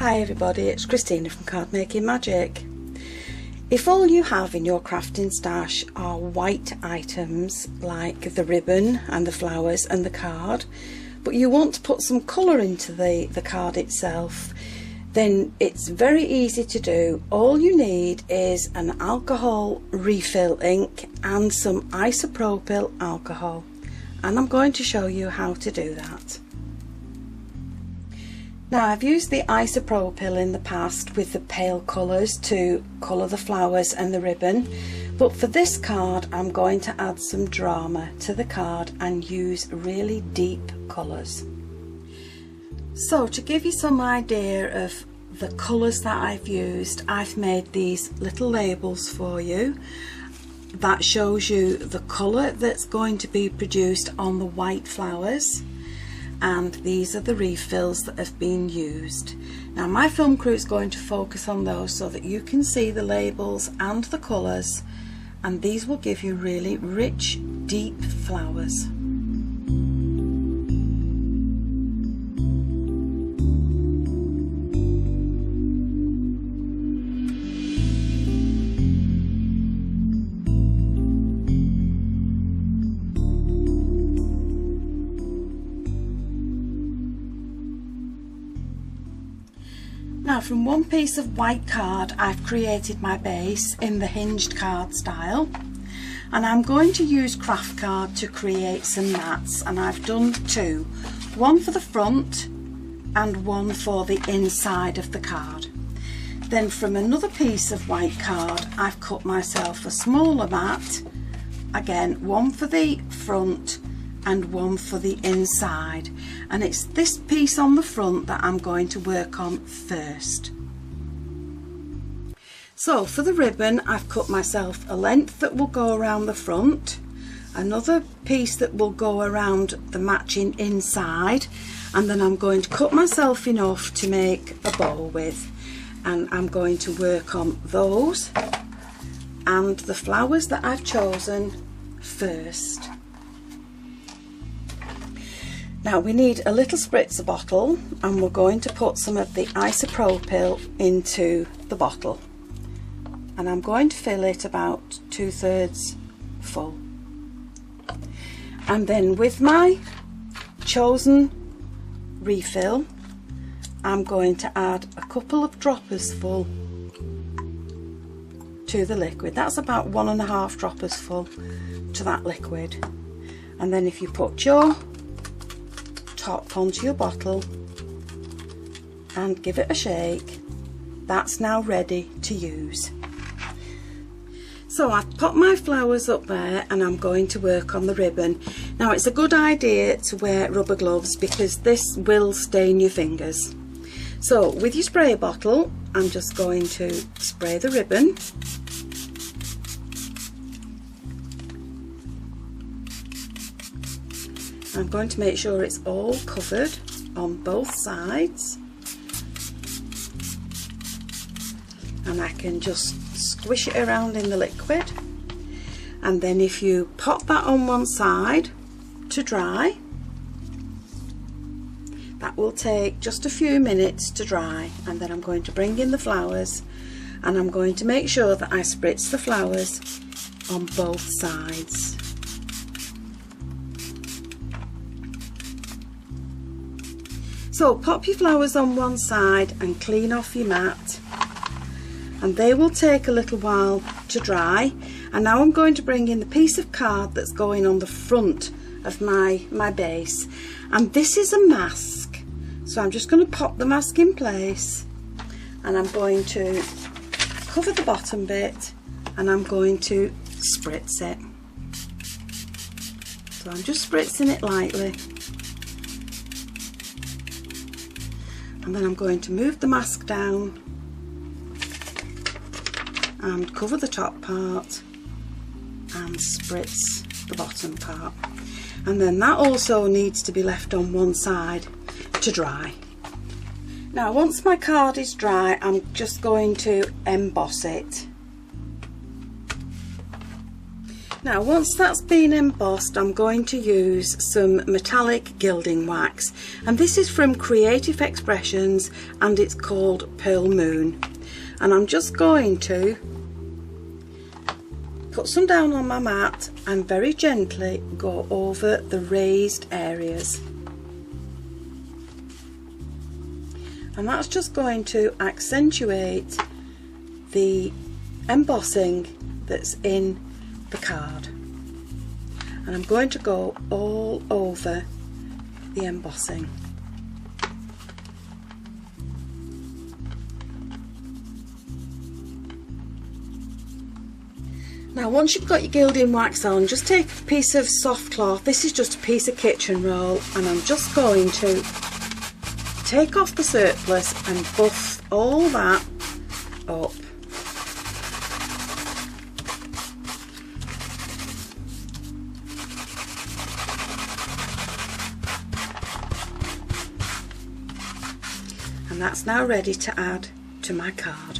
Hi everybody, it's Christina from Card Making Magic. If all you have in your crafting stash are white items like the ribbon and the flowers and the card, but you want to put some colour into the card itself, then it's very easy to do. All you need is an alcohol refill ink and some isopropyl alcohol, and I'm going to show you how to do that. Now, I've used the isopropyl in the past with the pale colours to colour the flowers and the ribbon, but for this card I'm going to add some drama to the card and use really deep colours. So to give you some idea of the colours that I've used, I've made these little labels for you that shows you the colour that's going to be produced on the white flowers, and these are the refills that have been used. Now my film crew is going to focus on those so that you can see the labels and the colours, and these will give you really rich, deep flowers. Now, from one piece of white card I've created my base in the hinged card style, and I'm going to use craft card to create some mats, and I've done two, one for the front and one for the inside of the card. Then from another piece of white card I've cut myself a smaller mat, again one for the front and one for the inside, and it's this piece on the front that I'm going to work on first. So for the ribbon, I've cut myself a length that will go around the front, another piece that will go around the matching inside, and then I'm going to cut myself enough to make a bow with, and I'm going to work on those and the flowers that I've chosen first. Now we need a little spritzer bottle, and we're going to put some of the isopropyl into the bottle, and I'm going to fill it about 2/3 full, and then with my chosen refill I'm going to add a couple of droppers full to the liquid. That's about 1.5 droppers full to that liquid, and then if you put your top onto your bottle and give it a shake, that's now ready to use. So I've put my flowers up there and I'm going to work on the ribbon. Now it's a good idea to wear rubber gloves because this will stain your fingers. So with your spray bottle I'm just going to spray the ribbon. I'm going to make sure it's all covered on both sides, and I can just squish it around in the liquid, and then if you pop that on one side to dry, that will take just a few minutes to dry, and then I'm going to bring in the flowers, and I'm going to make sure that I spritz the flowers on both sides. So pop your flowers on one side and clean off your mat, and they will take a little while to dry. And now I'm going to bring in the piece of card that's going on the front of my base, and this is a mask. So I'm just going to pop the mask in place, and I'm going to cover the bottom bit, and I'm going to spritz it. So I'm just spritzing it lightly. And then I'm going to move the mask down and cover the top part and spritz the bottom part. And then that also needs to be left on one side to dry. Now once my card is dry, I'm just going to emboss it. Now once that's been embossed, I'm going to use some metallic gilding wax, and this is from Creative Expressions and it's called Pearl Moon, and I'm just going to put some down on my mat and very gently go over the raised areas, and that's just going to accentuate the embossing that's in the card. And I'm going to go all over the embossing. Now once you've got your gilding wax on, just take a piece of soft cloth, this is just a piece of kitchen roll, and I'm just going to take off the surplus and buff all that up. And that's now ready to add to my card.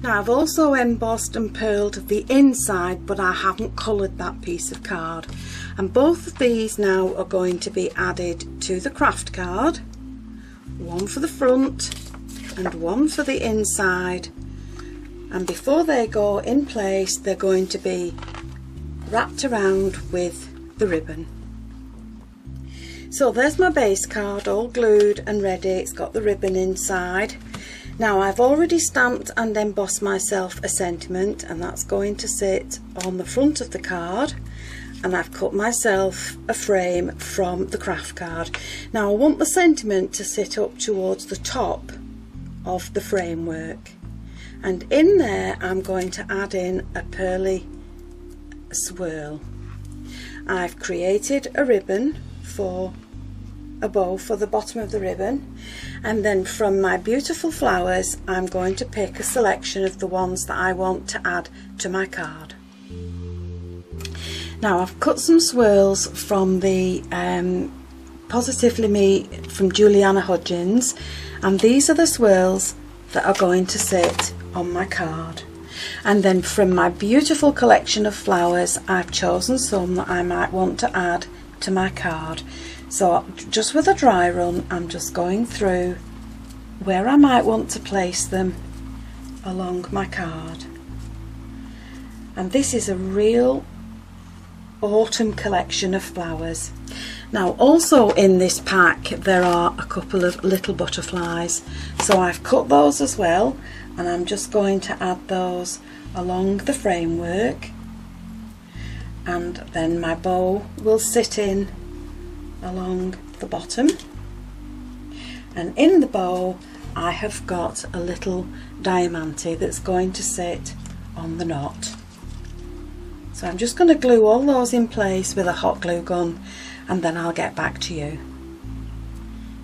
Now I've also embossed and pearled the inside, but I haven't coloured that piece of card, and both of these now are going to be added to the craft card, one for the front and one for the inside, and before they go in place they're going to be wrapped around with the ribbon. So there's my base card all glued and ready, it's got the ribbon inside. Now I've already stamped and embossed myself a sentiment, and that's going to sit on the front of the card, and I've cut myself a frame from the craft card. Now I want the sentiment to sit up towards the top of the framework, and in there I'm going to add in a pearly swirl. I've created a ribbon for a bow for the bottom of the ribbon, and then from my beautiful flowers I'm going to pick a selection of the ones that I want to add to my card. Now I've cut some swirls from the Positively Me from Juliana Hudgens, and these are the swirls that are going to sit on my card. And then from my beautiful collection of flowers I've chosen some that I might want to add to my card. So just with a dry run I'm just going through where I might want to place them along my card. And this is a real autumn collection of flowers. Now also in this pack there are a couple of little butterflies, so I've cut those as well, and I'm just going to add those along the framework, and then my bow will sit in along the bottom, and in the bow I have got a little diamante that's going to sit on the knot. So I'm just going to glue all those in place with a hot glue gun, and then I'll get back to you.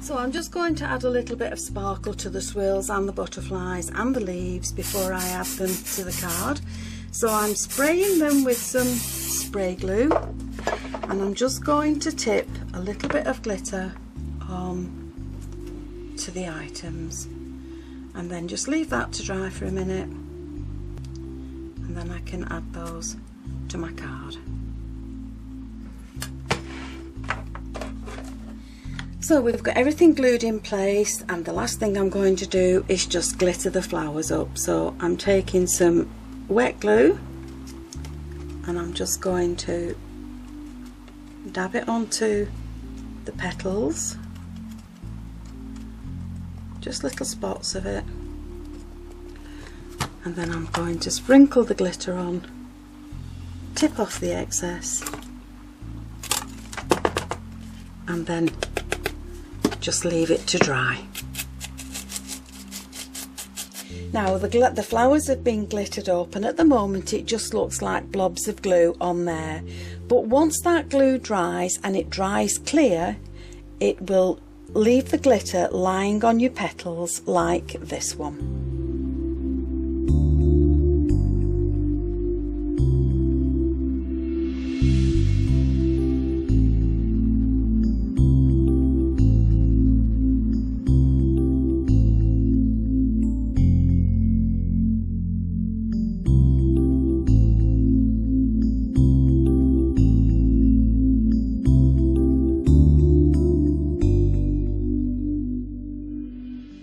So I'm just going to add a little bit of sparkle to the swirls and the butterflies and the leaves before I add them to the card. So I'm spraying them with some spray glue, and I'm just going to tip a little bit of glitter on to the items, and then just leave that to dry for a minute, and then I can add those to my card. So we've got everything glued in place, and the last thing I'm going to do is just glitter the flowers up. So I'm taking some wet glue and I'm just going to dab it onto the petals, just little spots of it, and then I'm going to sprinkle the glitter on, tip off the excess, and then just leave it to dry. Now the flowers have been glittered up, and at the moment it just looks like blobs of glue on there, but once that glue dries and it dries clear, it will leave the glitter lying on your petals like this one.